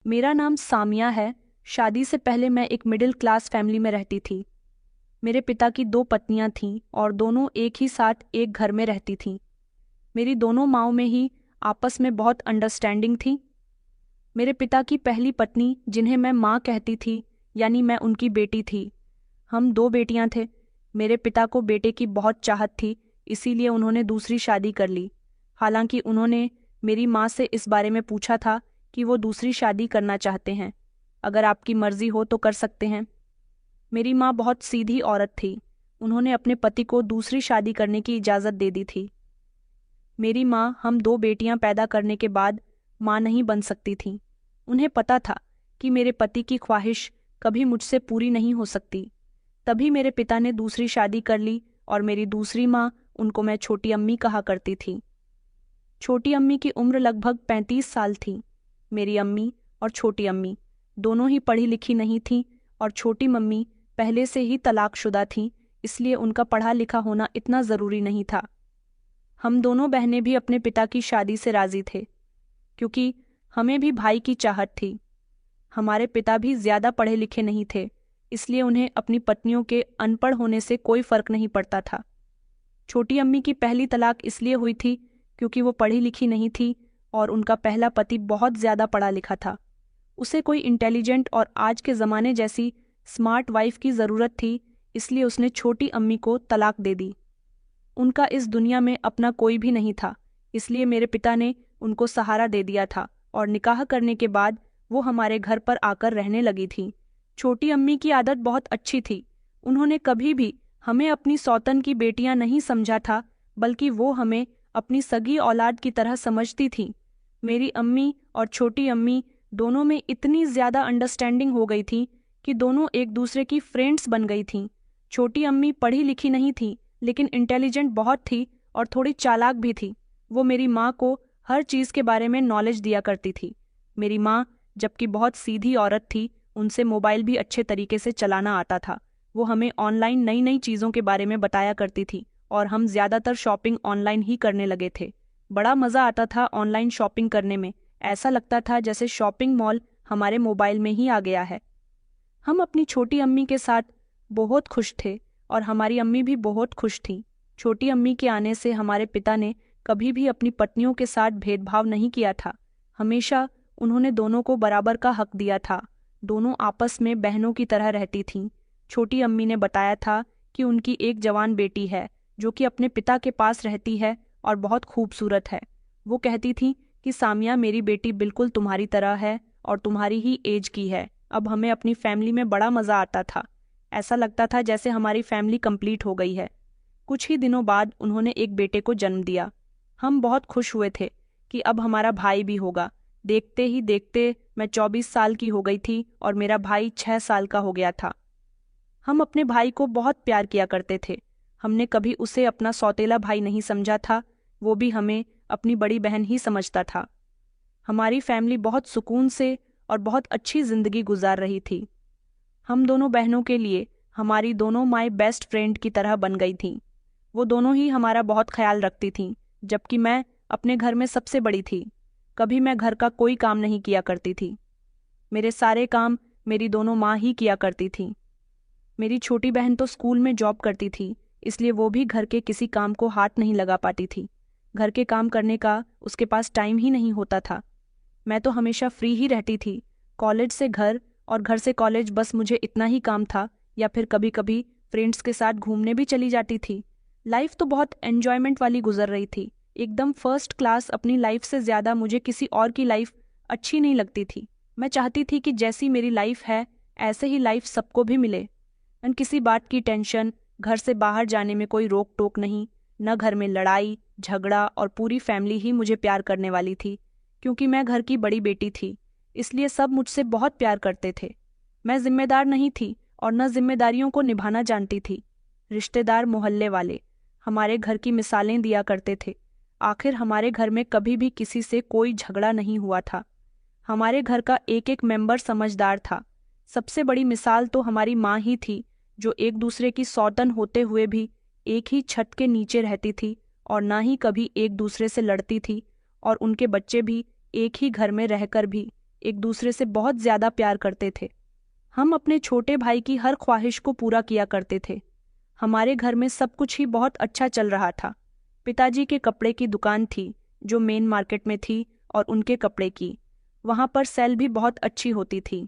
मेरा नाम सामिया है। शादी से पहले मैं एक मिडिल क्लास फैमिली में रहती थी। मेरे पिता की दो पत्नियां थीं और दोनों एक ही साथ एक घर में रहती थीं। मेरी दोनों माँओं में ही आपस में बहुत अंडरस्टैंडिंग थी। मेरे पिता की पहली पत्नी, जिन्हें मैं माँ कहती थी, यानी मैं उनकी बेटी थी। हम दो बेटियां थे। मेरे पिता को बेटे की बहुत चाहत थी, इसीलिए उन्होंने दूसरी शादी कर ली। हालांकि उन्होंने मेरी माँ से इस बारे में पूछा था कि वो दूसरी शादी करना चाहते हैं। अगर आपकी मर्जी हो तो कर सकते हैं। मेरी माँ बहुत सीधी औरत थी। उन्होंने अपने पति को दूसरी शादी करने की इजाज़त दे दी थी। मेरी माँ हम दो बेटियां पैदा करने के बाद माँ नहीं बन सकती थी। उन्हें पता था कि मेरे पति की ख्वाहिश कभी मुझसे पूरी नहीं हो सकती। तभी मेरे पिता ने दूसरी शादी कर ली और मेरी दूसरी माँ, उनको मैं छोटी अम्मी कहा करती थी। छोटी अम्मी की उम्र लगभग 35 साल थी। मेरी अम्मी और छोटी अम्मी दोनों ही पढ़ी लिखी नहीं थीं और छोटी मम्मी पहले से ही तलाकशुदा थीं, इसलिए उनका पढ़ा लिखा होना इतना ज़रूरी नहीं था। हम दोनों बहनें भी अपने पिता की शादी से राज़ी थे, क्योंकि हमें भी भाई की चाहत थी। हमारे पिता भी ज़्यादा पढ़े लिखे नहीं थे, इसलिए उन्हें अपनी पत्नियों के अनपढ़ होने से कोई फ़र्क नहीं पड़ता था। छोटी अम्मी की पहली तलाक इसलिए हुई थी क्योंकि वो पढ़ी लिखी नहीं थी और उनका पहला पति बहुत ज़्यादा पढ़ा लिखा था। उसे कोई इंटेलिजेंट और आज के ज़माने जैसी स्मार्ट वाइफ की ज़रूरत थी, इसलिए उसने छोटी अम्मी को तलाक दे दी। उनका इस दुनिया में अपना कोई भी नहीं था, इसलिए मेरे पिता ने उनको सहारा दे दिया था और निकाह करने के बाद वो हमारे घर पर आकर रहने लगी थी। छोटी अम्मी की आदत बहुत अच्छी थी। उन्होंने कभी भी हमें अपनी सौतन की बेटियां नहीं समझा था, बल्कि वो हमें अपनी सगी औलाद की तरह समझती थी। मेरी अम्मी और छोटी अम्मी दोनों में इतनी ज़्यादा अंडरस्टैंडिंग हो गई थी कि दोनों एक दूसरे की फ्रेंड्स बन गई थीं। छोटी अम्मी पढ़ी लिखी नहीं थी, लेकिन इंटेलिजेंट बहुत थी और थोड़ी चालाक भी थी। वो मेरी माँ को हर चीज़ के बारे में नॉलेज दिया करती थी। मेरी माँ, जबकि बहुत सीधी औरत थी, उनसे मोबाइल भी अच्छे तरीके से चलाना आता था। वो हमें ऑनलाइन नई नई चीज़ों के बारे में बताया करती थी और हम ज़्यादातर शॉपिंग ऑनलाइन ही करने लगे थे। बड़ा मज़ा आता था ऑनलाइन शॉपिंग करने में। ऐसा लगता था जैसे शॉपिंग मॉल हमारे मोबाइल में ही आ गया है। हम अपनी छोटी अम्मी के साथ बहुत खुश थे और हमारी अम्मी भी बहुत खुश थी। छोटी अम्मी के आने से हमारे पिता ने कभी भी अपनी पत्नियों के साथ भेदभाव नहीं किया था। हमेशा उन्होंने दोनों को बराबर का हक दिया था। दोनों आपस में बहनों की तरह रहती थीं। छोटी अम्मी ने बताया था कि उनकी एक जवान बेटी है जो कि अपने पिता के पास रहती है और बहुत खूबसूरत है। वो कहती थी कि सामिया, मेरी बेटी बिल्कुल तुम्हारी तरह है और तुम्हारी ही एज की है। अब हमें अपनी फैमिली में बड़ा मज़ा आता था। ऐसा लगता था जैसे हमारी फैमिली कंप्लीट हो गई है। कुछ ही दिनों बाद उन्होंने एक बेटे को जन्म दिया। हम बहुत खुश हुए थे कि अब हमारा भाई भी होगा। देखते ही देखते मैं 24 साल की हो गई थी और मेरा भाई 6 साल का हो गया था। हम अपने भाई को बहुत प्यार किया करते थे। हमने कभी उसे अपना सौतेला भाई नहीं समझा था, वो भी हमें अपनी बड़ी बहन ही समझता था। हमारी फैमिली बहुत सुकून से और बहुत अच्छी ज़िंदगी गुजार रही थी। हम दोनों बहनों के लिए हमारी दोनों माएँ बेस्ट फ्रेंड की तरह बन गई थीं। वो दोनों ही हमारा बहुत ख्याल रखती थीं, जबकि मैं अपने घर में सबसे बड़ी थी। कभी मैं घर का कोई काम नहीं किया करती थी। मेरे सारे काम मेरी दोनों माँ ही किया करती थीं। मेरी छोटी बहन तो स्कूल में जॉब करती थी, इसलिए वो भी घर के किसी काम को हाथ नहीं लगा पाती थी। घर के काम करने का उसके पास टाइम ही नहीं होता था। मैं तो हमेशा फ्री ही रहती थी। कॉलेज से घर और घर से कॉलेज, बस मुझे इतना ही काम था, या फिर कभी कभी फ्रेंड्स के साथ घूमने भी चली जाती थी। लाइफ तो बहुत एन्जॉयमेंट वाली गुजर रही थी, एकदम फर्स्ट क्लास। अपनी लाइफ से ज़्यादा मुझे किसी और की लाइफ अच्छी नहीं लगती थी। मैं चाहती थी कि जैसी मेरी लाइफ है ऐसे ही लाइफ सबको भी मिले। न किसी बात की टेंशन, घर से बाहर जाने में कोई रोक टोक नहीं, न घर में लड़ाई झगड़ा, और पूरी फैमिली ही मुझे प्यार करने वाली थी। क्योंकि मैं घर की बड़ी बेटी थी, इसलिए सब मुझसे बहुत प्यार करते थे। मैं जिम्मेदार नहीं थी और न जिम्मेदारियों को निभाना जानती थी। रिश्तेदार, मोहल्ले वाले हमारे घर की मिसालें दिया करते थे। आखिर हमारे घर में कभी भी किसी से कोई झगड़ा नहीं हुआ था। हमारे घर का एक एक मेंबर समझदार था। सबसे बड़ी मिसाल तो हमारी माँ ही थी, जो एक दूसरे की सौतन होते हुए भी एक ही छत के नीचे रहती थी और ना ही कभी एक दूसरे से लड़ती थी, और उनके बच्चे भी एक ही घर में रहकर भी एक दूसरे से बहुत ज़्यादा प्यार करते थे। हम अपने छोटे भाई की हर ख्वाहिश को पूरा किया करते थे। हमारे घर में सब कुछ ही बहुत अच्छा चल रहा था। पिताजी के कपड़े की दुकान थी जो मेन मार्केट में थी, और उनके कपड़े की वहाँ पर सेल भी बहुत अच्छी होती थी।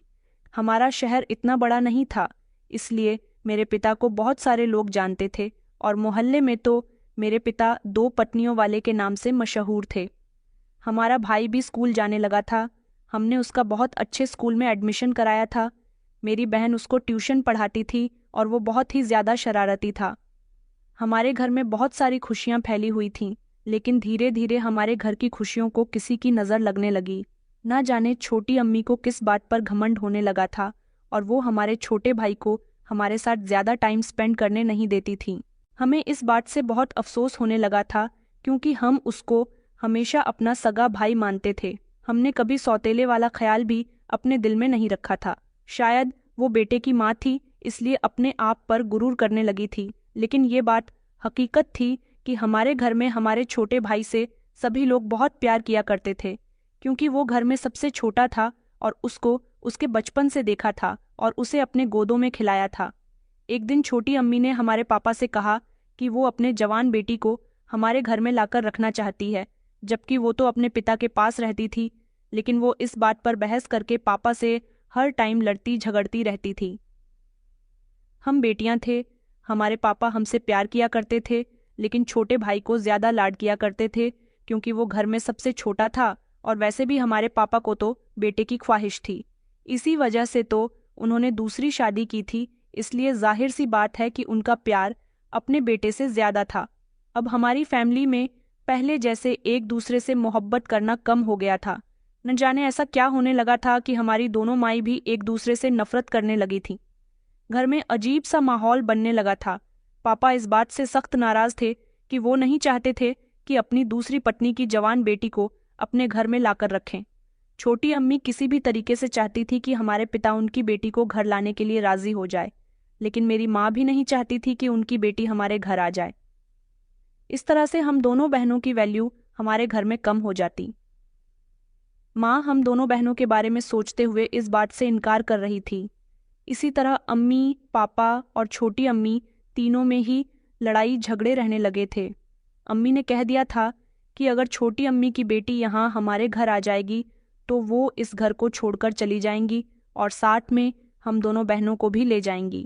हमारा शहर इतना बड़ा नहीं था, इसलिए मेरे पिता को बहुत सारे लोग जानते थे, और मोहल्ले में तो मेरे पिता 2 पत्नियों वाले के नाम से मशहूर थे। हमारा भाई भी स्कूल जाने लगा था। हमने उसका बहुत अच्छे स्कूल में एडमिशन कराया था। मेरी बहन उसको ट्यूशन पढ़ाती थी और वो बहुत ही ज़्यादा शरारती था। हमारे घर में बहुत सारी खुशियाँ फैली हुई थीं, लेकिन धीरे धीरे हमारे घर की खुशियों को किसी की नज़र लगने लगी। ना जाने छोटी अम्मी को किस बात पर घमंड होने लगा था, और वो हमारे छोटे भाई को हमारे साथ ज़्यादा टाइम स्पेंड करने नहीं देती थी। हमें इस बात से बहुत अफसोस होने लगा था, क्योंकि हम उसको हमेशा अपना सगा भाई मानते थे। हमने कभी सौतेले वाला ख्याल भी अपने दिल में नहीं रखा था। शायद वो बेटे की माँ थी, इसलिए अपने आप पर गुरूर करने लगी थी, लेकिन ये बात हकीकत थी कि हमारे घर में हमारे छोटे भाई से सभी लोग बहुत प्यार किया करते थे, क्योंकि वो घर में सबसे छोटा था और उसको उसके बचपन से देखा था और उसे अपने गोदों में खिलाया था। एक दिन छोटी अम्मी ने हमारे पापा से कहा कि वो अपने जवान बेटी को हमारे घर में लाकर रखना चाहती है, जबकि वो तो अपने पिता के पास रहती थी। लेकिन वो इस बात पर बहस करके पापा से हर टाइम लड़ती झगड़ती रहती थी। हम बेटियां थे, हमारे पापा हमसे प्यार किया करते थे, लेकिन छोटे भाई को ज़्यादा लाड किया करते थे, क्योंकि वो घर में सबसे छोटा था, और वैसे भी हमारे पापा को तो बेटे की ख्वाहिश थी। इसी वजह से तो उन्होंने दूसरी शादी की थी, इसलिए जाहिर सी बात है कि उनका प्यार अपने बेटे से ज़्यादा था। अब हमारी फैमिली में पहले जैसे एक दूसरे से मोहब्बत करना कम हो गया था। न जाने ऐसा क्या होने लगा था कि हमारी दोनों माई भी एक दूसरे से नफरत करने लगी थी। घर में अजीब सा माहौल बनने लगा था। पापा इस बात से सख्त नाराज थे कि वो नहीं चाहते थे कि अपनी दूसरी पत्नी की जवान बेटी को अपने घर में लाकर रखें। छोटी अम्मी किसी भी तरीके से चाहती थी कि हमारे पिता उनकी बेटी को घर लाने के लिए राजी हो जाए, लेकिन मेरी माँ भी नहीं चाहती थी कि उनकी बेटी हमारे घर आ जाए। इस तरह से हम दोनों बहनों की वैल्यू हमारे घर में कम हो जाती। माँ हम दोनों बहनों के बारे में सोचते हुए इस बात से इनकार कर रही थी। इसी तरह अम्मी, पापा और छोटी अम्मी तीनों में ही लड़ाई झगड़े रहने लगे थे। अम्मी ने कह दिया था कि अगर छोटी अम्मी की बेटी यहाँ हमारे घर आ जाएगी तो वो इस घर को छोड़कर चली जाएंगी, और साथ में हम दोनों बहनों को भी ले जाएंगी।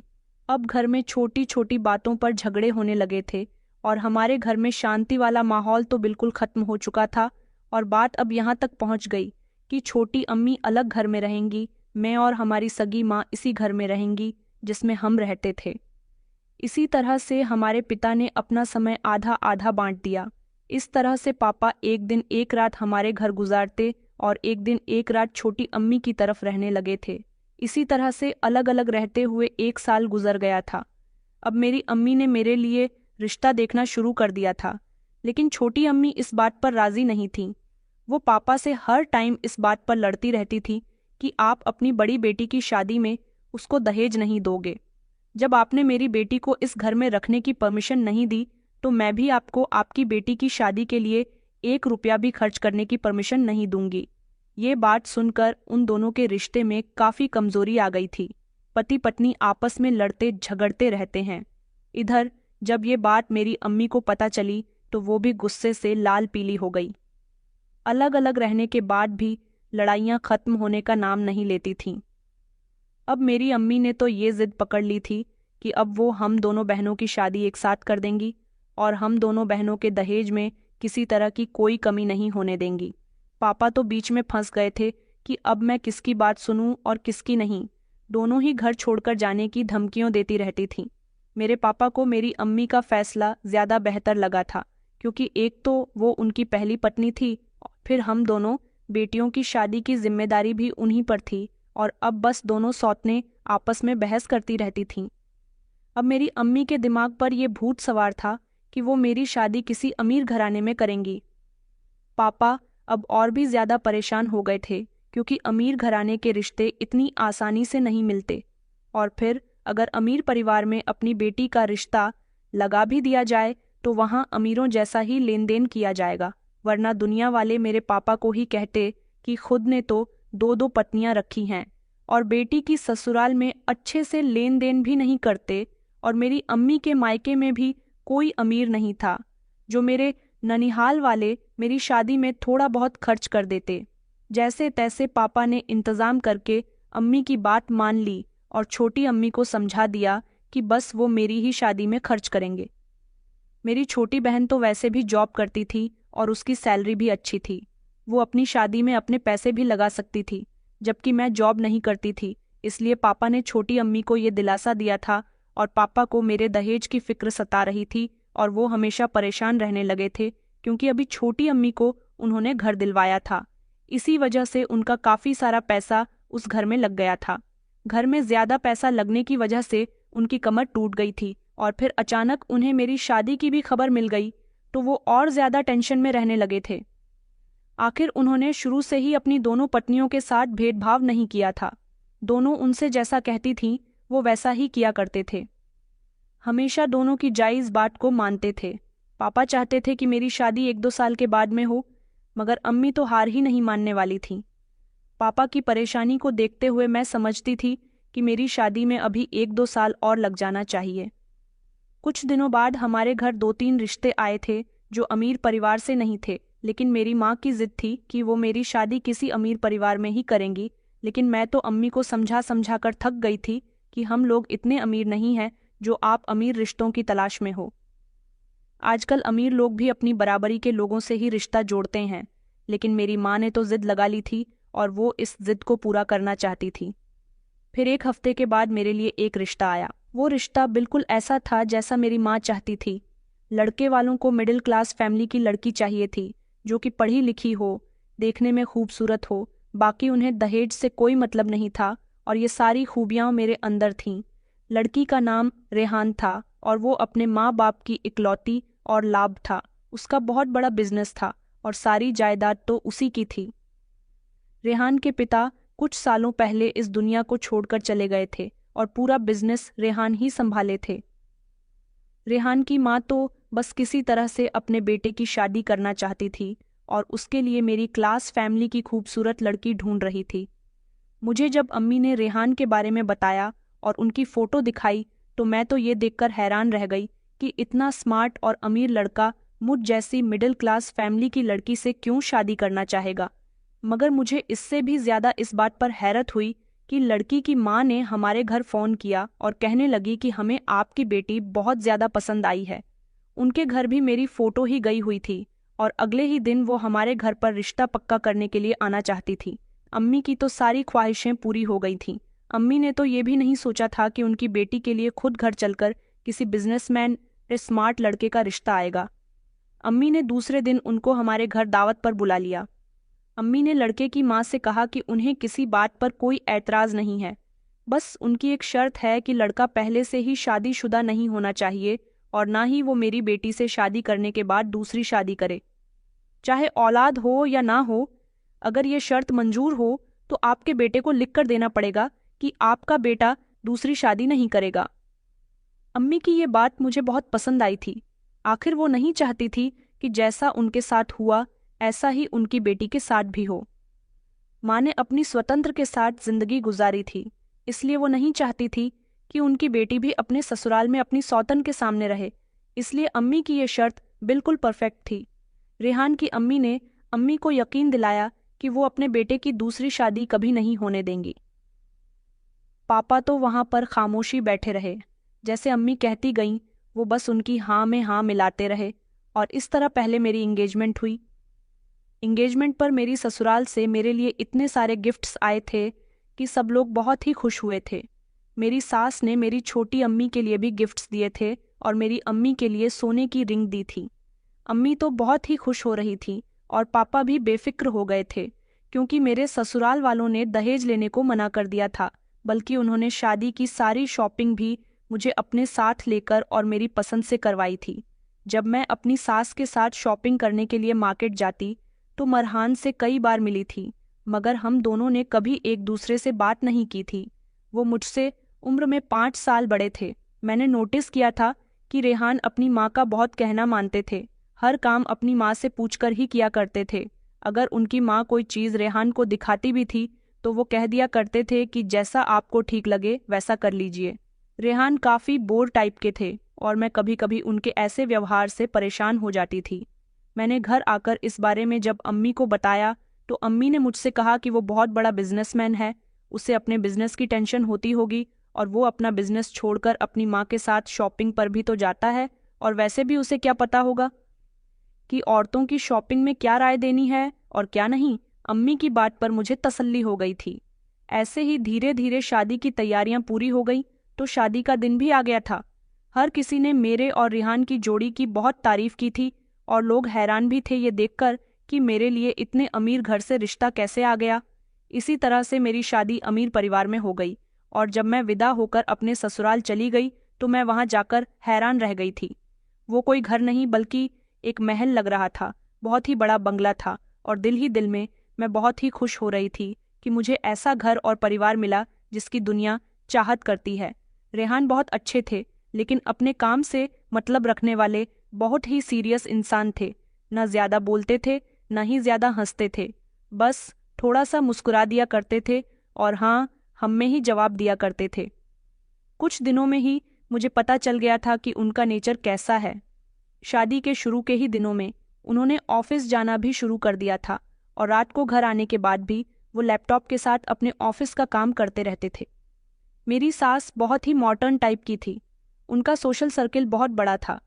अब घर में छोटी छोटी बातों पर झगड़े होने लगे थे, और हमारे घर में शांति वाला माहौल तो बिल्कुल खत्म हो चुका था। और बात अब यहाँ तक पहुँच गई कि छोटी अम्मी अलग घर में रहेंगी, मैं और हमारी सगी माँ इसी घर में रहेंगी जिसमें हम रहते थे। इसी तरह से हमारे पिता ने अपना समय आधा आधा बांट दिया। इस तरह से पापा एक दिन एक रात हमारे घर गुजारते और एक दिन एक रात छोटी अम्मी की तरफ रहने लगे थे। इसी तरह से अलग अलग रहते हुए 1 साल गुजर गया था। अब मेरी अम्मी ने मेरे लिए रिश्ता देखना शुरू कर दिया था, लेकिन छोटी अम्मी इस बात पर राजी नहीं थी। वो पापा से हर टाइम इस बात पर लड़ती रहती थी कि आप अपनी बड़ी बेटी की शादी में उसको दहेज नहीं दोगे। जब आपने मेरी बेटी को इस घर में रखने की परमिशन नहीं दी, तो मैं भी आपको आपकी बेटी की शादी के लिए 1 रुपया भी खर्च करने की परमिशन नहीं दूंगी। ये बात सुनकर उन दोनों के रिश्ते में काफ़ी कमजोरी आ गई थी। पति पत्नी आपस में लड़ते झगड़ते रहते हैं। इधर जब ये बात मेरी अम्मी को पता चली तो वो भी गुस्से से लाल पीली हो गई। अलग अलग रहने के बाद भी लड़ाइयाँ खत्म होने का नाम नहीं लेती थीं। अब मेरी अम्मी ने तो ये जिद पकड़ ली थी कि अब वो हम दोनों बहनों की शादी एक साथ कर देंगी, और हम दोनों बहनों के दहेज में किसी तरह की कोई कमी नहीं होने देंगी। पापा तो बीच में फंस गए थे कि अब मैं किसकी बात सुनूं और किसकी नहीं। दोनों ही घर छोड़कर जाने की धमकियों देती रहती थीं। मेरे पापा को मेरी अम्मी का फैसला ज़्यादा बेहतर लगा था, क्योंकि एक तो वो उनकी पहली पत्नी थी, फिर हम दोनों बेटियों की शादी की जिम्मेदारी भी उन्हीं पर थी, और अब बस दोनों सौतेने आपस में बहस करती रहती थीं। अब मेरी अम्मी के दिमाग पर यह भूत सवार था कि वो मेरी शादी किसी अमीर घराने में करेंगी। पापा अब और भी ज़्यादा परेशान हो गए थे, क्योंकि अमीर घराने के रिश्ते इतनी आसानी से नहीं मिलते, और फिर अगर अमीर परिवार में अपनी बेटी का रिश्ता लगा भी दिया जाए तो वहाँ अमीरों जैसा ही लेन देन किया जाएगा, वरना दुनिया वाले मेरे पापा को ही कहते कि खुद ने तो दो दो पत्नियां रखी हैं और बेटी की ससुराल में अच्छे से लेन देन भी नहीं करते, और मेरी अम्मी के मायके में भी कोई अमीर नहीं था जो मेरे ननिहाल वाले मेरी शादी में थोड़ा बहुत खर्च कर देते। जैसे तैसे पापा ने इंतज़ाम करके अम्मी की बात मान ली और छोटी अम्मी को समझा दिया कि बस वो मेरी ही शादी में खर्च करेंगे। मेरी छोटी बहन तो वैसे भी जॉब करती थी और उसकी सैलरी भी अच्छी थी। वो अपनी शादी में अपने पैसे भी लगा सकती थी, जबकि मैं जॉब नहीं करती थी। इसलिए पापा ने छोटी अम्मी को ये दिलासा दिया था, और पापा को मेरे दहेज की फिक्र सता रही थी और वो हमेशा परेशान रहने लगे थे क्योंकि अभी छोटी अम्मी को उन्होंने घर दिलवाया था। इसी वजह से उनका काफ़ी सारा पैसा उस घर में लग गया था। घर में ज़्यादा पैसा लगने की वजह से उनकी कमर टूट गई थी, और फिर अचानक उन्हें मेरी शादी की भी खबर मिल गई तो वो और ज़्यादा टेंशन में रहने लगे थे। आखिर उन्होंने शुरू से ही अपनी दोनों पत्नियों के साथ भेदभाव नहीं किया था। दोनों उनसे जैसा कहती थीं वो वैसा ही किया करते थे। हमेशा दोनों की जायज़ बात को मानते थे। पापा चाहते थे कि मेरी शादी 1-2 साल के बाद में हो, मगर अम्मी तो हार ही नहीं मानने वाली थीं। पापा की परेशानी को देखते हुए मैं समझती थी कि मेरी शादी में अभी 1-2 साल और लग जाना चाहिए। कुछ दिनों बाद हमारे घर 2-3 रिश्ते आए थे जो अमीर परिवार से नहीं थे, लेकिन मेरी माँ की जिद थी कि वो मेरी शादी किसी अमीर परिवार में ही करेंगी। लेकिन मैं तो अम्मी को समझा समझा कर थक गई थी कि हम लोग इतने अमीर नहीं हैं जो आप अमीर रिश्तों की तलाश में हो। आजकल अमीर लोग भी अपनी बराबरी के लोगों से ही रिश्ता जोड़ते हैं, लेकिन मेरी माँ ने तो जिद लगा ली थी और वो इस जिद को पूरा करना चाहती थी। फिर 1 हफ्ते के बाद मेरे लिए एक रिश्ता आया। वो रिश्ता बिल्कुल ऐसा था जैसा मेरी माँ चाहती थी। लड़के वालों को मिडिल क्लास फैमिली की लड़की चाहिए थी जो कि पढ़ी लिखी हो, देखने में खूबसूरत हो, बाकी उन्हें दहेज से कोई मतलब नहीं था, और ये सारी खूबियाँ मेरे अंदर थीं। लड़की का नाम रेहान था और वो अपने माँ बाप की इकलौती और लाभ था। उसका बहुत बड़ा बिजनेस था और सारी जायदाद तो उसी की थी। रेहान के पिता कुछ सालों पहले इस दुनिया को छोड़कर चले गए थे और पूरा बिजनेस रेहान ही संभाले थे। रेहान की माँ तो बस किसी तरह से अपने बेटे की शादी करना चाहती थी और उसके लिए मेरी क्लास फैमिली की खूबसूरत लड़की ढूंढ रही थी। मुझे जब अम्मी ने रेहान के बारे में बताया और उनकी फ़ोटो दिखाई तो मैं तो ये देखकर हैरान रह गई कि इतना स्मार्ट और अमीर लड़का मुझ जैसी मिडिल क्लास फैमिली की लड़की से क्यों शादी करना चाहेगा। मगर मुझे इससे भी ज़्यादा इस बात पर हैरत हुई कि लड़की की माँ ने हमारे घर फ़ोन किया और कहने लगी कि हमें आपकी बेटी बहुत ज़्यादा पसंद आई है। उनके घर भी मेरी फ़ोटो ही गई हुई थी और अगले ही दिन वो हमारे घर पर रिश्ता पक्का करने के लिए आना चाहती थी। अम्मी की तो सारी ख्वाहिशें पूरी हो गई थीं। अम्मी ने तो ये भी नहीं सोचा था कि उनकी बेटी के लिए खुद घर चलकर किसी बिजनेसमैन या स्मार्ट लड़के का रिश्ता आएगा। अम्मी ने दूसरे दिन उनको हमारे घर दावत पर बुला लिया। अम्मी ने लड़के की माँ से कहा कि उन्हें किसी बात पर कोई ऐतराज़ नहीं है, बस उनकी एक शर्त है कि लड़का पहले से ही शादीशुदा नहीं होना चाहिए और ना ही वो मेरी बेटी से शादी करने के बाद दूसरी शादी करे, चाहे औलाद हो या ना हो। अगर ये शर्त मंजूर हो तो आपके बेटे को लिख कर देना पड़ेगा कि आपका बेटा दूसरी शादी नहीं करेगा। अम्मी की ये बात मुझे बहुत पसंद आई थी। आखिर वो नहीं चाहती थी कि जैसा उनके साथ हुआ ऐसा ही उनकी बेटी के साथ भी हो। माँ ने अपनी स्वतंत्र के साथ जिंदगी गुजारी थी, इसलिए वो नहीं चाहती थी कि उनकी बेटी भी अपने ससुराल में अपनी सौतन के सामने रहे। इसलिए अम्मी की ये शर्त बिल्कुल परफेक्ट थी। रेहान की अम्मी ने अम्मी को यकीन दिलाया कि वो अपने बेटे की दूसरी शादी कभी नहीं होने देंगी। पापा तो वहाँ पर खामोशी बैठे रहे। जैसे अम्मी कहती गईं वो बस उनकी हाँ में हाँ मिलाते रहे, और इस तरह पहले मेरी इंगेजमेंट हुई। इंगेजमेंट पर मेरी ससुराल से मेरे लिए इतने सारे गिफ्ट्स आए थे कि सब लोग बहुत ही खुश हुए थे। मेरी सास ने मेरी छोटी अम्मी के लिए भी गिफ्ट्स दिए थे और मेरी अम्मी के लिए सोने की रिंग दी थी। अम्मी तो बहुत ही खुश हो रही थी और पापा भी बेफिक्र हो गए थे, क्योंकि मेरे ससुराल वालों ने दहेज लेने को मना कर दिया था, बल्कि उन्होंने शादी की सारी शॉपिंग भी मुझे अपने साथ लेकर और मेरी पसंद से करवाई थी। जब मैं अपनी सास के साथ शॉपिंग करने के लिए मार्केट जाती तो मरहान से कई बार मिली थी, मगर हम दोनों ने कभी एक दूसरे से बात नहीं की थी। वो मुझसे उम्र में 5 साल बड़े थे। मैंने नोटिस किया था कि रेहान अपनी माँ का बहुत कहना मानते थे। हर काम अपनी माँ से पूछकर ही किया करते थे। अगर उनकी माँ कोई चीज़ रेहान को दिखाती भी थी तो वो कह दिया करते थे कि जैसा आपको ठीक लगे वैसा कर लीजिए। रेहान काफ़ी बोर टाइप के थे और मैं कभी कभी उनके ऐसे व्यवहार से परेशान हो जाती थी। मैंने घर आकर इस बारे में जब अम्मी को बताया तो अम्मी ने मुझसे कहा कि वो बहुत बड़ा बिजनेसमैन है, उसे अपने बिजनेस की टेंशन होती होगी और वो अपना बिजनेस छोड़कर अपनी माँ के साथ शॉपिंग पर भी तो जाता है, और वैसे भी उसे क्या पता होगा कि औरतों की शॉपिंग में क्या राय देनी है और क्या नहीं। अम्मी की बात पर मुझे तसल्ली हो गई थी। ऐसे ही धीरे धीरे शादी की तैयारियां पूरी हो गई तो शादी का दिन भी आ गया था। हर किसी ने मेरे और रिहान की जोड़ी की बहुत तारीफ की थी और लोग हैरान भी थे ये देखकर कि मेरे लिए इतने अमीर घर से रिश्ता कैसे आ गया। इसी तरह से मेरी शादी अमीर परिवार में हो गई और जब मैं विदा होकर अपने ससुराल चली गई तो मैं वहां जाकर हैरान रह गई थी। वो कोई घर नहीं बल्कि एक महल लग रहा था, बहुत ही बड़ा बंगला था और दिल ही दिल में मैं बहुत ही खुश हो रही थी कि मुझे ऐसा घर और परिवार मिला जिसकी दुनिया चाहत करती है। रेहान बहुत अच्छे थे लेकिन अपने काम से मतलब रखने वाले बहुत ही सीरियस इंसान थे। न ज्यादा बोलते थे न ही ज्यादा हंसते थे, बस थोड़ा सा मुस्कुरा दिया करते थे और हाँ हम में ही जवाब दिया करते थे। कुछ दिनों में ही मुझे पता चल गया था कि उनका नेचर कैसा है। शादी के शुरू के ही दिनों में उन्होंने ऑफिस जाना भी शुरू कर दिया था और रात को घर आने के बाद भी वो लैपटॉप के साथ अपने ऑफिस का काम करते रहते थे। मेरी सास बहुत ही मॉडर्न टाइप की थी। उनका सोशल सर्किल बहुत बड़ा था।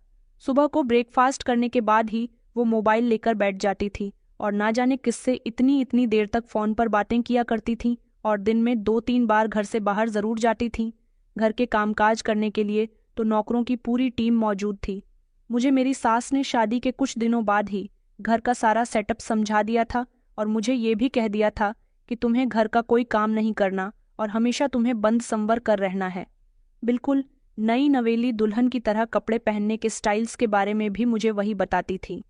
सुबह को ब्रेकफास्ट करने के बाद ही वो मोबाइल लेकर बैठ जाती थी और ना जाने किससे इतनी इतनी देर तक फ़ोन पर बातें किया करती थी और दिन में 2-3 बार घर से बाहर ज़रूर जाती थी। घर के कामकाज करने के लिए तो नौकरों की पूरी टीम मौजूद थी। मुझे मेरी सास ने शादी के कुछ दिनों बाद ही घर का सारा सेटअप समझा दिया था और मुझे ये भी कह दिया था कि तुम्हें घर का कोई काम नहीं करना और हमेशा तुम्हें बंद संवर कर रहना है। बिल्कुल नई नवेली दुल्हन की तरह कपड़े पहनने के स्टाइल्स के बारे में भी मुझे वही बताती थी।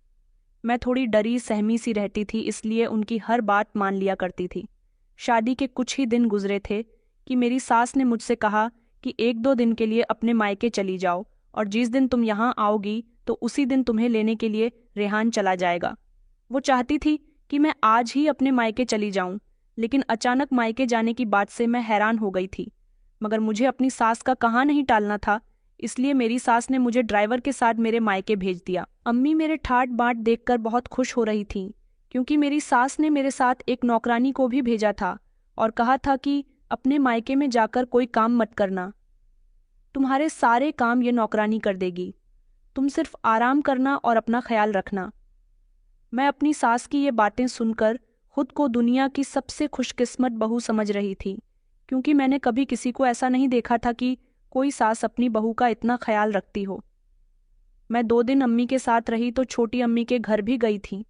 मैं थोड़ी डरी सहमी सी रहती थी, इसलिए उनकी हर बात मान लिया करती थी। शादी के कुछ ही दिन गुजरे थे कि मेरी सास ने मुझसे कहा कि 1-2 दिन के लिए अपने मायके चली जाओ और जिस दिन तुम यहाँ आओगी तो उसी दिन तुम्हें लेने के लिए रेहान चला जाएगा। वो चाहती थी कि मैं आज ही अपने मायके चली जाऊं, लेकिन अचानक मायके जाने की बात से मैं हैरान हो गई थी। मगर मुझे अपनी सास का कहाँ नहीं टालना था, इसलिए मेरी सास ने मुझे ड्राइवर के साथ मेरे मायके भेज दिया। अम्मी मेरे ठाट बाट देखकर बहुत खुश हो रही थीं, क्योंकि मेरी सास ने मेरे साथ एक नौकरानी को भी भेजा था और कहा था कि अपने मायके में जाकर कोई काम मत करना, तुम्हारे सारे काम ये नौकरानी कर देगी, तुम सिर्फ आराम करना और अपना ख्याल रखना। मैं अपनी सास की ये बातें सुनकर खुद को दुनिया की सबसे खुशकिस्मत बहू समझ रही थी, क्योंकि मैंने कभी किसी को ऐसा नहीं देखा था कि कोई सास अपनी बहू का इतना ख्याल रखती हो। मैं 2 दिन अम्मी के साथ रही तो छोटी अम्मी के घर भी गई थी।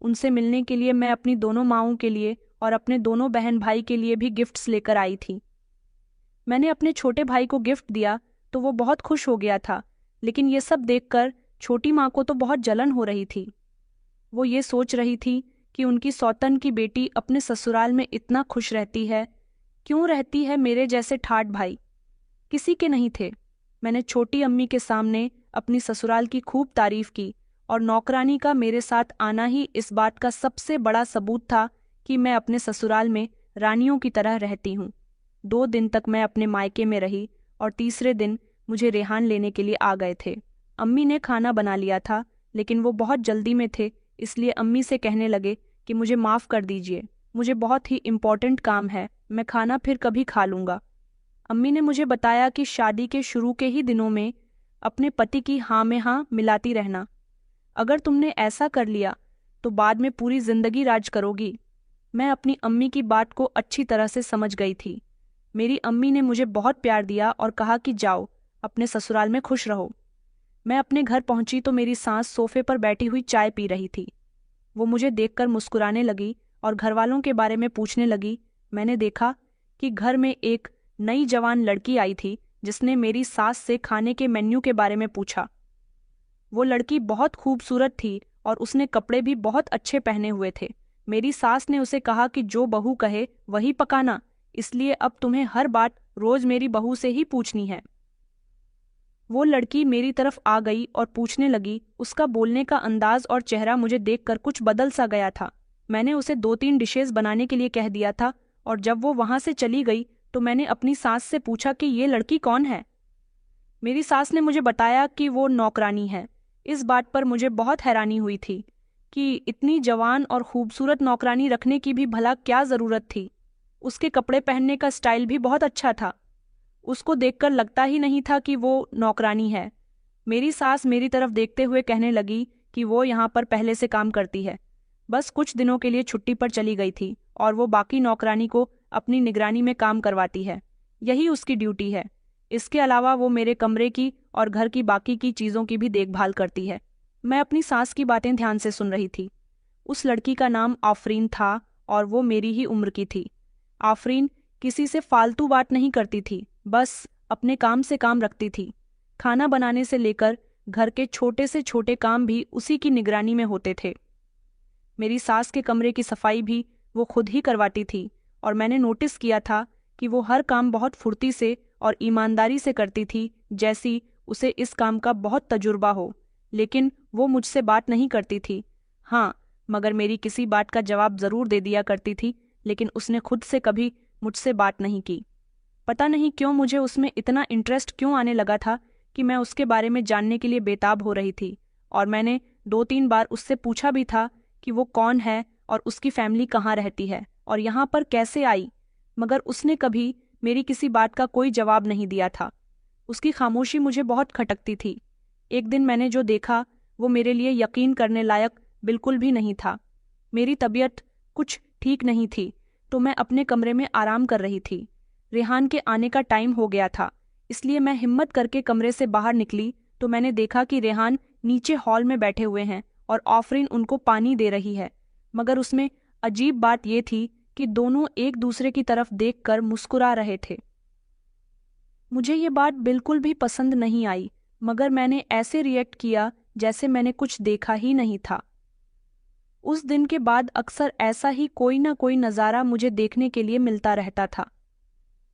उनसे मिलने के लिए मैं अपनी दोनों माँओं के लिए और अपने दोनों बहन भाई के लिए भी गिफ्ट्स लेकर आई थी। मैंने अपने छोटे भाई को गिफ्ट दिया तो वो बहुत खुश हो गया था, लेकिन ये सब देखकर छोटी माँ को तो बहुत जलन हो रही थी। वो ये सोच रही थी कि उनकी सौतन की बेटी अपने ससुराल में इतना खुश रहती है, क्यों रहती है मेरे जैसे ठाठ भाई किसी के नहीं थे। मैंने छोटी अम्मी के सामने अपनी ससुराल की खूब तारीफ की और नौकरानी का मेरे साथ आना ही इस बात का सबसे बड़ा सबूत था कि मैं अपने ससुराल में रानियों की तरह रहती हूँ। 2 दिन तक मैं अपने मायके में रही और तीसरे दिन मुझे रेहान लेने के लिए आ गए थे। अम्मी ने खाना बना लिया था, लेकिन वो बहुत जल्दी में थे, इसलिए अम्मी से कहने लगे कि मुझे माफ़ कर दीजिए, मुझे बहुत ही इम्पोर्टेंट काम है, मैं खाना फिर कभी खा लूँगा। अम्मी ने मुझे बताया कि शादी के शुरू के ही दिनों में अपने पति की हाँ में हाँ मिलाती रहना। अगर तुमने ऐसा कर लिया तो बाद में पूरी जिंदगी राज करोगी। मैं अपनी अम्मी की बात को अच्छी तरह से समझ गई थी। मेरी अम्मी ने मुझे बहुत प्यार दिया और कहा कि जाओ अपने ससुराल में खुश रहो। मैं अपने घर पहुंची तो मेरी सास सोफे पर बैठी हुई चाय पी रही थी। वो मुझे देखकर मुस्कुराने लगी और घरवालों के बारे में पूछने लगी। मैंने देखा कि घर में एक नई जवान लड़की आई थी जिसने मेरी सास से खाने के मेन्यू के बारे में पूछा। वो लड़की बहुत खूबसूरत थी और उसने कपड़े भी बहुत अच्छे पहने हुए थे। मेरी सास ने उसे कहा कि जो बहू कहे वही पकाना, इसलिए अब तुम्हें हर बात रोज मेरी बहू से ही पूछनी है। वो लड़की मेरी तरफ आ गई और पूछने लगी। उसका बोलने का अंदाज और चेहरा मुझे देखकर कुछ बदल सा गया था। मैंने उसे 2-3 डिशेस बनाने के लिए कह दिया था और जब वो वहां से चली गई तो मैंने अपनी सास से पूछा कि ये लड़की कौन है। मेरी सास ने मुझे बताया कि वो नौकरानी है। इस बात पर मुझे बहुत हैरानी हुई थी कि इतनी जवान और खूबसूरत नौकरानी रखने की भी भला क्या ज़रूरत थी। उसके कपड़े पहनने का स्टाइल भी बहुत अच्छा था। उसको देखकर लगता ही नहीं था कि वो नौकरानी है। मेरी सास मेरी तरफ देखते हुए कहने लगी कि वो यहाँ पर पहले से काम करती है, बस कुछ दिनों के लिए छुट्टी पर चली गई थी और वो बाकी नौकरानी को अपनी निगरानी में काम करवाती है। यही उसकी ड्यूटी है। इसके अलावा वो मेरे कमरे की और घर की बाकी की चीज़ों की भी देखभाल करती है। मैं अपनी सास की बातें ध्यान से सुन रही थी। उस लड़की का नाम आफरीन था और वो मेरी ही उम्र की थी। आफरीन किसी से फालतू बात नहीं करती थी, बस अपने काम से काम रखती थी। खाना बनाने से लेकर घर के छोटे से छोटे काम भी उसी की निगरानी में होते थे। मेरी सास के कमरे की सफाई भी वो खुद ही करवाती थी और मैंने नोटिस किया था कि वो हर काम बहुत फुर्ती से और ईमानदारी से करती थी, जैसी उसे इस काम का बहुत तजुर्बा हो। लेकिन वो मुझसे बात नहीं करती थी। हाँ, मगर मेरी किसी बात का जवाब ज़रूर दे दिया करती थी, लेकिन उसने खुद से कभी मुझसे बात नहीं की। पता नहीं क्यों मुझे उसमें इतना इंटरेस्ट क्यों आने लगा था कि मैं उसके बारे में जानने के लिए बेताब हो रही थी। और मैंने 2-3 बार उससे पूछा भी था कि वो कौन है और उसकी फैमिली कहाँ रहती है और यहाँ पर कैसे आई, मगर उसने कभी मेरी किसी बात का कोई जवाब नहीं दिया था। उसकी खामोशी मुझे बहुत खटकती थी। एक दिन मैंने जो देखा वो मेरे लिए यकीन करने लायक बिल्कुल भी नहीं था। मेरी तबीयत कुछ ठीक नहीं थी, तो मैं अपने कमरे में आराम कर रही थी। रेहान के आने का टाइम हो गया था, इसलिए मैं हिम्मत करके कमरे से बाहर निकली तो मैंने देखा कि रेहान नीचे हॉल में बैठे हुए हैं और आफरीन उनको पानी दे रही है। मगर उसमें अजीब बात यह थी कि दोनों एक दूसरे की तरफ देखकर मुस्कुरा रहे थे। मुझे ये बात बिल्कुल भी पसंद नहीं आई, मगर मैंने ऐसे रिएक्ट किया जैसे मैंने कुछ देखा ही नहीं था। उस दिन के बाद अक्सर ऐसा ही कोई ना कोई नज़ारा मुझे देखने के लिए मिलता रहता था।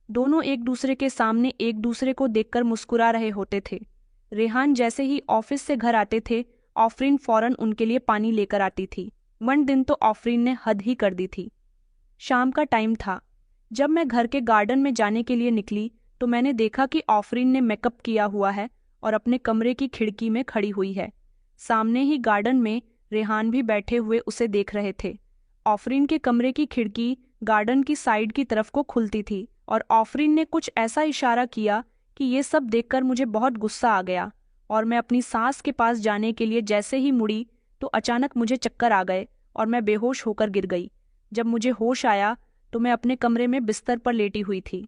दोनों एक दूसरे के सामने एक दूसरे को देखकर मुस्कुरा रहे होते थे। रेहान जैसे ही ऑफिस से घर आते थे, आफरीन फौरन उनके लिए पानी लेकर आती थी। वन दिन तो आफरीन ने हद ही कर दी थी। शाम का टाइम था। जब मैं घर के गार्डन में जाने के लिए निकली तो मैंने देखा कि आफरीन ने मेकअप किया हुआ है और अपने कमरे की खिड़की में खड़ी हुई है। सामने ही गार्डन में रेहान भी बैठे हुए उसे देख रहे थे। आफरीन के कमरे की खिड़की गार्डन की साइड की तरफ को खुलती थी और आफरीन ने कुछ ऐसा इशारा किया कि ये सब देखकर मुझे बहुत गुस्सा आ गया और मैं अपनी सास के पास जाने के लिए जैसे ही मुड़ी तो अचानक मुझे चक्कर आ गए और मैं बेहोश होकर गिर गई। जब मुझे होश आया तो मैं अपने कमरे में बिस्तर पर लेटी हुई थी।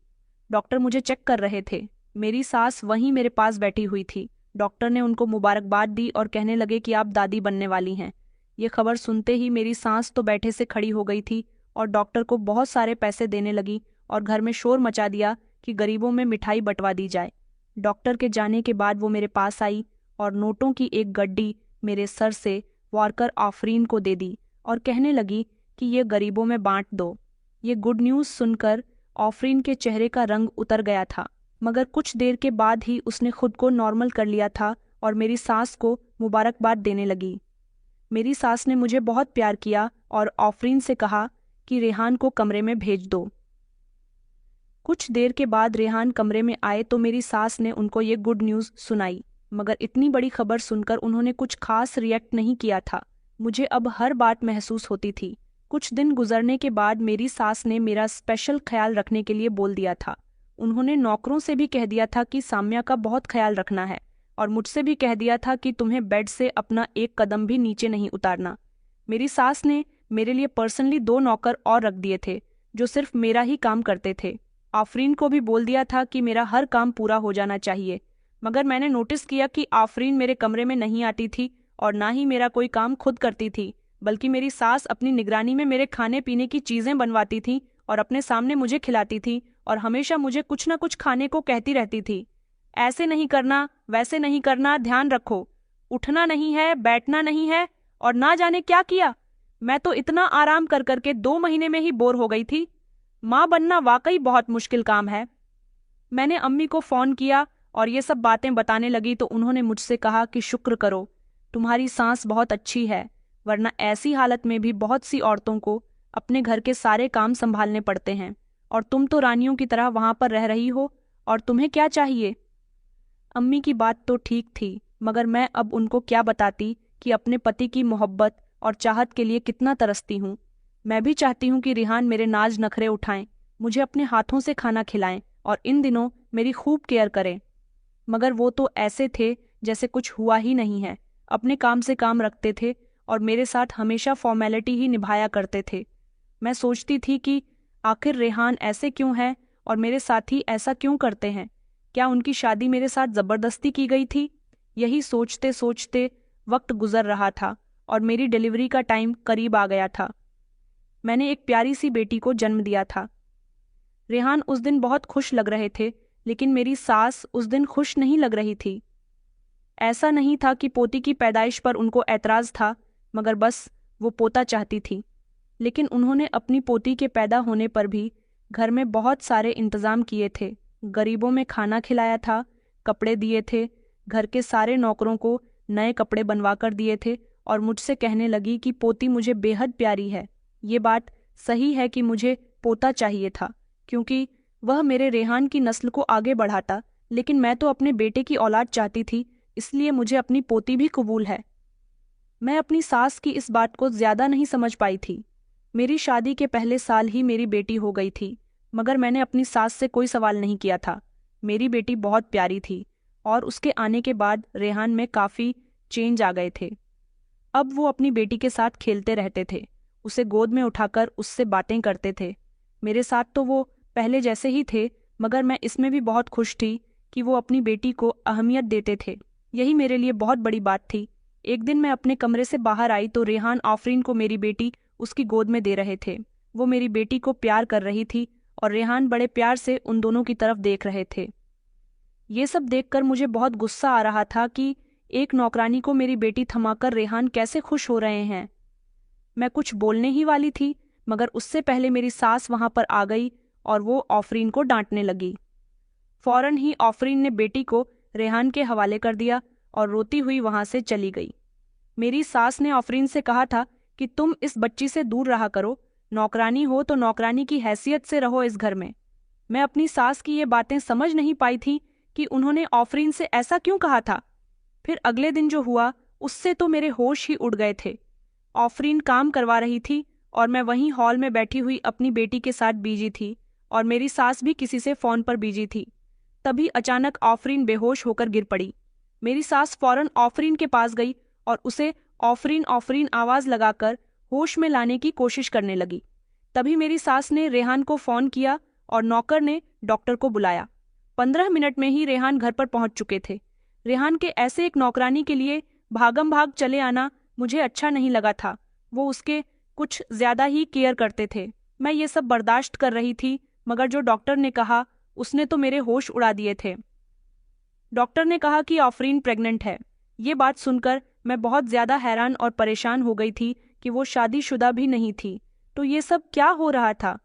डॉक्टर मुझे चेक कर रहे थे। मेरी सास वहीं मेरे पास बैठी हुई थी। डॉक्टर ने उनको मुबारकबाद दी और कहने लगे कि आप दादी बनने वाली हैं। ये खबर सुनते ही मेरी सास तो बैठे से खड़ी हो गई थी और डॉक्टर को बहुत सारे पैसे देने लगी और घर में शोर मचा दिया कि गरीबों में मिठाई बंटवा दी जाए। डॉक्टर के जाने के बाद वो मेरे पास आई और नोटों की एक गड्डी मेरे सर से वारकर आफरीन को दे दी और कहने लगी कि ये गरीबों में बांट दो। ये गुड न्यूज़ सुनकर आफरीन के चेहरे का रंग उतर गया था, मगर कुछ देर के बाद ही उसने खुद को नॉर्मल कर लिया था और मेरी सास को मुबारकबाद देने लगी। मेरी सास ने मुझे बहुत प्यार किया और आफरीन से कहा कि रेहान को कमरे में भेज दो। कुछ देर के बाद रेहान कमरे में आए तो मेरी सास ने उनको ये गुड न्यूज़ सुनाई, मगर इतनी बड़ी खबर सुनकर उन्होंने कुछ खास रिएक्ट नहीं किया था। मुझे अब हर बात महसूस होती थी। कुछ दिन गुजरने के बाद मेरी सास ने मेरा स्पेशल ख्याल रखने के लिए बोल दिया था। उन्होंने नौकरों से भी कह दिया था कि साम्या का बहुत ख्याल रखना है और मुझसे भी कह दिया था कि तुम्हें बेड से अपना एक कदम भी नीचे नहीं उतारना। मेरी सास ने मेरे लिए पर्सनली 2 नौकर और रख दिए थे जो सिर्फ मेरा ही काम करते थे। आफरीन को भी बोल दिया था कि मेरा हर काम पूरा हो जाना चाहिए, मगर मैंने नोटिस किया कि आफरीन मेरे कमरे में नहीं आती थी और ना ही मेरा कोई काम खुद करती थी, बल्कि मेरी सास अपनी निगरानी में मेरे खाने पीने की चीज़ें बनवाती थी और अपने सामने मुझे खिलाती थी और हमेशा मुझे कुछ न कुछ खाने को कहती रहती थी। ऐसे नहीं करना, वैसे नहीं करना, ध्यान रखो, उठना नहीं है, बैठना नहीं है, और ना जाने क्या किया। मैं तो इतना आराम कर करके 2 महीने में ही बोर हो गई थी। माँ बनना वाकई बहुत मुश्किल काम है। मैंने अम्मी को फ़ोन किया और ये सब बातें बताने लगी तो उन्होंने मुझसे कहा कि शुक्र करो, तुम्हारी सांस बहुत अच्छी है, वरना ऐसी हालत में भी बहुत सी औरतों को अपने घर के सारे काम संभालने पड़ते हैं, और तुम तो रानियों की तरह वहां पर रह रही हो, और तुम्हें क्या चाहिए? अम्मी की बात तो ठीक थी, मगर मैं अब उनको क्या बताती कि अपने पति की मोहब्बत और चाहत के लिए कितना तरसती हूँ। मैं भी चाहती हूँ कि रिहान मेरे नाज नखरे उठाएं, मुझे अपने हाथों से खाना खिलाएं और इन दिनों मेरी खूब केयर करें, मगर वो तो ऐसे थे जैसे कुछ हुआ ही नहीं है। अपने काम से काम रखते थे और मेरे साथ हमेशा फॉर्मेलिटी ही निभाया करते थे। मैं सोचती थी कि आखिर रेहान ऐसे क्यों है और मेरे साथी ऐसा क्यों करते हैं? क्या उनकी शादी मेरे साथ जबरदस्ती की गई थी? यही सोचते सोचते वक्त गुजर रहा था और मेरी डिलीवरी का टाइम करीब आ गया था। मैंने एक प्यारी सी बेटी को जन्म दिया था। रेहान उस दिन बहुत खुश लग रहे थे, लेकिन मेरी सास उस दिन खुश नहीं लग रही थी। ऐसा नहीं था कि पोती की पैदाइश पर उनको ऐतराज था, मगर बस वो पोता चाहती थी। लेकिन उन्होंने अपनी पोती के पैदा होने पर भी घर में बहुत सारे इंतजाम किए थे। गरीबों में खाना खिलाया था, कपड़े दिए थे, घर के सारे नौकरों को नए कपड़े बनवा कर दिए थे, और मुझसे कहने लगी कि पोती मुझे बेहद प्यारी है। ये बात सही है कि मुझे पोता चाहिए था, क्योंकि वह मेरे रेहान की नस्ल को आगे बढ़ाता, लेकिन मैं तो अपने बेटे की औलाद चाहती थी, इसलिए मुझे अपनी पोती भी कबूल है। मैं अपनी सास की इस बात को ज्यादा नहीं समझ पाई थी। मेरी शादी के पहले साल ही मेरी बेटी हो गई थी, मगर मैंने अपनी सास से कोई सवाल नहीं किया था। मेरी बेटी बहुत प्यारी थी, और उसके आने के बाद रेहान में काफ़ी चेंज आ गए थे। अब वो अपनी बेटी के साथ खेलते रहते थे, उसे गोद में उठाकर उससे बातें करते थे। मेरे साथ तो वो पहले जैसे ही थे, मगर मैं इसमें भी बहुत खुश थी कि वो अपनी बेटी को अहमियत देते थे। यही मेरे लिए बहुत बड़ी बात थी। एक दिन मैं अपने कमरे से बाहर आई तो रेहान आफरीन को मेरी बेटी उसकी गोद में दे रहे थे। वो मेरी बेटी को प्यार कर रही थी और रेहान बड़े प्यार से उन दोनों की तरफ देख रहे थे। ये सब देखकर मुझे बहुत गुस्सा आ रहा था कि एक नौकरानी को मेरी बेटी थमाकर रेहान कैसे खुश हो रहे हैं। मैं कुछ बोलने ही वाली थी, मगर उससे पहले मेरी सास वहां पर आ गई और वो आफरीन को डांटने लगी। फौरन ही आफरीन ने बेटी को रेहान के हवाले कर दिया और रोती हुई वहां से चली गई। मेरी सास ने आफरीन से कहा था कि तुम इस बच्ची से दूर रहा करो, नौकरानी हो तो नौकरानी की हैसियत से रहो इस घर में। मैं अपनी सास की ये बातें समझ नहीं पाई थी कि उन्होंने आफरीन से ऐसा क्यों कहा था। फिर अगले दिन जो हुआ उससे तो मेरे होश ही उड़ गए थे। आफरीन काम करवा रही थी और मैं वहीं हॉल में बैठी हुई अपनी बेटी के साथ बिजी थी, और मेरी सास भी किसी से फोन पर बिजी थी। तभी अचानक आफरीन बेहोश होकर गिर पड़ी। मेरी सास फौरन आफरीन के पास गई और उसे आफरीन आफरीन आवाज लगाकर होश में लाने की कोशिश करने लगी। तभी मेरी सास ने रेहान को फोन किया और नौकर ने डॉक्टर को बुलाया। 15 मिनट में ही रेहान घर पर पहुंच चुके थे। रेहान के ऐसे एक नौकरानी के लिए भागम भाग चले आना मुझे अच्छा नहीं लगा था। वो उसके कुछ ज्यादा ही केयर करते थे। मैं ये सब बर्दाश्त कर रही थी, मगर जो डॉक्टर ने कहा उसने तो मेरे होश उड़ा दिए थे। डॉक्टर ने कहा कि आफरीन प्रेग्नेंट है। ये बात सुनकर मैं बहुत ज्यादा हैरान और परेशान हो गई थी कि वो शादीशुदा भी नहीं थी। तो ये सब क्या हो रहा था?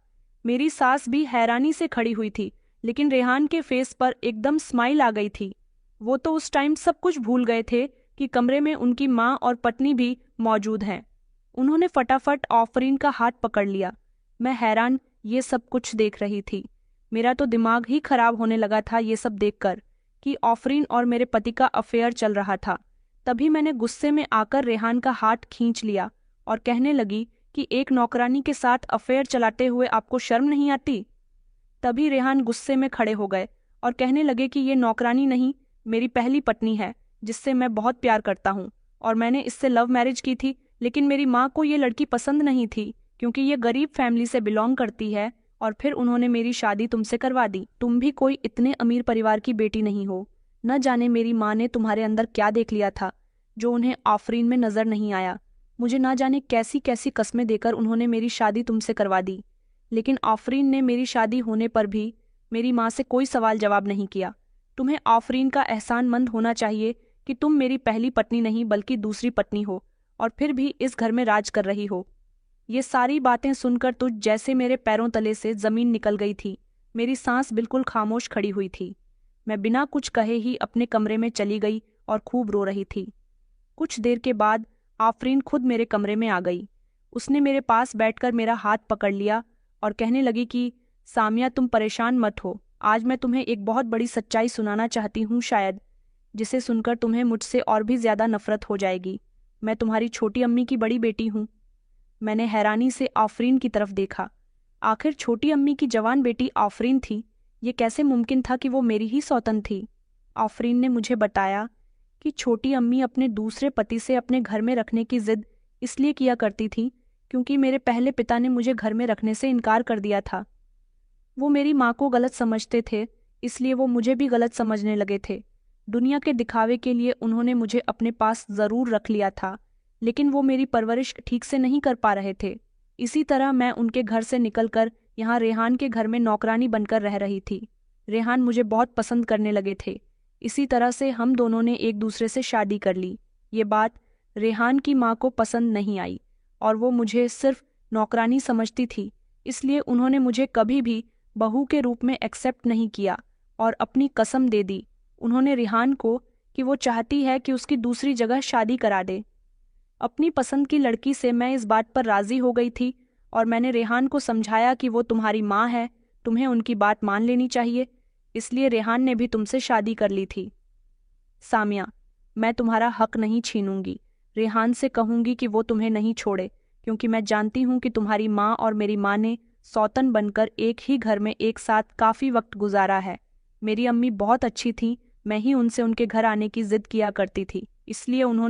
मेरी सास भी हैरानी से खड़ी हुई थी, लेकिन रेहान के फेस पर एकदम स्माइल आ गई थी। वो तो उस टाइम सब कुछ भूल गए थे कि कमरे में उनकी माँ और पत्नी भी मौजूद हैं। उन्होंने फटाफट आफरीन का हाथ पकड़ लिया। मैं हैरान ये सब कुछ देख रही थी। मेरा तो दिमाग ही खराब होने लगा था ये सब देखकर कि आफरीन और मेरे पति का अफेयर चल रहा था। तभी मैंने गुस्से में आकर रेहान का हाथ खींच लिया और कहने लगी कि एक नौकरानी के साथ अफेयर चलाते हुए आपको शर्म नहीं आती? तभी रेहान गुस्से में खड़े हो गए और कहने लगे कि ये नौकरानी नहीं, मेरी पहली पत्नी है जिससे मैं बहुत प्यार करता हूँ, और मैंने इससे लव मैरिज की थी, लेकिन मेरी माँ को ये लड़की पसंद नहीं थी क्योंकि ये गरीब फैमिली से बिलोंग करती है, और फिर उन्होंने मेरी शादी तुमसे करवा दी। तुम भी कोई इतने अमीर परिवार की बेटी नहीं हो। न जाने मेरी माँ ने तुम्हारे अंदर क्या देख लिया था जो उन्हें आफरीन में नजर नहीं आया। मुझे ना जाने कैसी कैसी कस्में देकर उन्होंने मेरी शादी तुमसे करवा दी, लेकिन आफरीन ने मेरी शादी होने पर भी मेरी माँ से कोई सवाल जवाब नहीं किया। तुम्हें आफरीन का एहसानमंद होना चाहिए कि तुम मेरी पहली पत्नी नहीं बल्कि दूसरी पत्नी हो, और फिर भी इस घर में राज कर रही हो। ये सारी बातें सुनकर तो जैसे मेरे पैरों तले से जमीन निकल गई थी। मेरी सांस बिल्कुल खामोश खड़ी हुई थी। मैं बिना कुछ कहे ही अपने कमरे में चली गई और खूब रो रही थी। कुछ देर के बाद आफरीन खुद मेरे कमरे में आ गई। उसने मेरे पास बैठकर मेरा हाथ पकड़ लिया और कहने लगी कि सामिया, तुम परेशान मत हो। आज मैं तुम्हें एक बहुत बड़ी सच्चाई सुनाना चाहती हूँ, शायद जिसे सुनकर तुम्हें मुझसे और भी ज्यादा नफरत हो जाएगी। मैं तुम्हारी छोटी अम्मी की बड़ी बेटी हूँ। मैंने हैरानी से आफरीन की तरफ देखा। आखिर छोटी अम्मी की जवान बेटी आफरीन थी। ये कैसे मुमकिन था कि वो मेरी ही सौतन थी? आफरीन ने मुझे बताया कि छोटी अम्मी अपने दूसरे पति से अपने घर में रखने की जिद इसलिए किया करती थी क्योंकि मेरे पहले पिता ने मुझे घर में रखने से इनकार कर दिया था। वो मेरी माँ को गलत समझते थे, इसलिए वो मुझे भी गलत समझने लगे थे। दुनिया के दिखावे के लिए उन्होंने मुझे अपने पास जरूर रख लिया था, लेकिन वो मेरी परवरिश ठीक से नहीं कर पा रहे थे। इसी तरह मैं उनके घर से निकलकर यहाँ रेहान के घर में नौकरानी बनकर रह रही थी। रेहान मुझे बहुत पसंद करने लगे थे। इसी तरह से हम दोनों ने एक दूसरे से शादी कर ली। ये बात रेहान की माँ को पसंद नहीं आई और वो मुझे सिर्फ नौकरानी समझती थी, इसलिए उन्होंने मुझे कभी भी बहू के रूप में एक्सेप्ट नहीं किया और अपनी कसम दे दी उन्होंने रेहान को कि वो चाहती है कि उसकी दूसरी जगह शादी करा दे। अपनी पसंद की लड़की से मैं इस बात पर राजी हो गई थी और मैंने रेहान को समझाया कि वो तुम्हारी माँ है, तुम्हें उनकी बात मान लेनी चाहिए, इसलिए रेहान ने भी तुमसे शादी कर ली थी। सामिया, मैं तुम्हारा हक नहीं छीनूंगी। रेहान से कहूंगी कि वो तुम्हें नहीं छोड़े, क्योंकि मैं जानती हूँ कि तुम्हारी माँ और मेरी माँ ने सौतन बनकर एक ही घर में एक साथ काफी वक्त गुजारा है। मेरी अम्मी बहुत अच्छी थी, मैं ही उनसे उनके घर आने की जिद किया करती थी, इसलिए उन्होंने